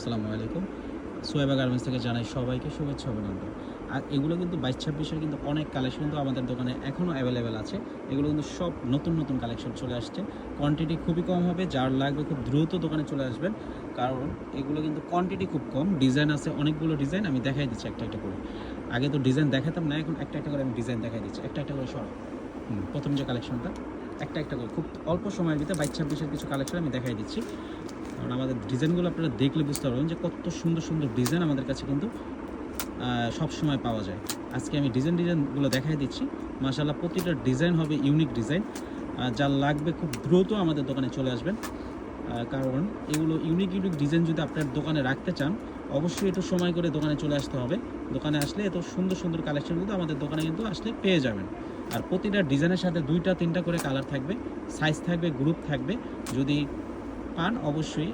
আসসালামু আলাইকুম। সোয়েবা গার্মেন্টস থেকে জানাই সবাইকে শুভেচ্ছা অভিনন্দন। আর এগুলো কিন্তু 22-26 কিন্তু অনেক কালেকশন কিন্তু আমাদের দোকানে এখনও অ্যাভেলেবেল আছে। এগুলো কিন্তু সব নতুন নতুন কালেকশন চলে আসছে। কোয়ান্টিটি খুবই কম হবে, যার লাগবে খুব দ্রুত দোকানে চলে আসবেন, কারণ এগুলো কিন্তু কোয়ান্টিটি খুব কম। ডিজাইন আছে অনেকগুলো ডিজাইন, আমি দেখাই দিচ্ছি একটা একটা করে। আগে তো ডিজাইন দেখাতাম না, এখন একটা একটা করে আমি ডিজাইন দেখাই দিচ্ছি। একটা একটা করে সরাও। প্রথম যে কালেকশনটা, একটা একটা করে খুব অল্প সময়ের ভিতরে 22-26 কিছু কালেকশন আমি দেখাই দিচ্ছি। কারণ আমাদের ডিজাইনগুলো আপনারা দেখলে বুঝতে পারবেন যে কত সুন্দর সুন্দর ডিজাইন আমাদের কাছে কিন্তু সব সময় পাওয়া যায়। আজকে আমি ডিজাইনগুলো দেখাই দিচ্ছি। মাশাআল্লাহ প্রতিটা ডিজাইন হবে ইউনিক ডিজাইন। যা লাগবে খুব দ্রুত আমাদের দোকানে চলে আসবেন, কারণ এগুলো ইউনিক ইউনিক ডিজাইন যদি আপনার দোকানে রাখতে চান, অবশ্যই একটু সময় করে দোকানে চলে আসতে হবে। দোকানে আসলে এত সুন্দর সুন্দর কালেকশন কিন্তু আমাদের দোকানে কিন্তু আসলে পেয়ে যাবেন। আর প্রতিটা ডিজাইনের সাথে 2টা 3টা করে কালার থাকবে, সাইজ থাকবে, গ্রুপ থাকবে। যদি পান অবশ্যই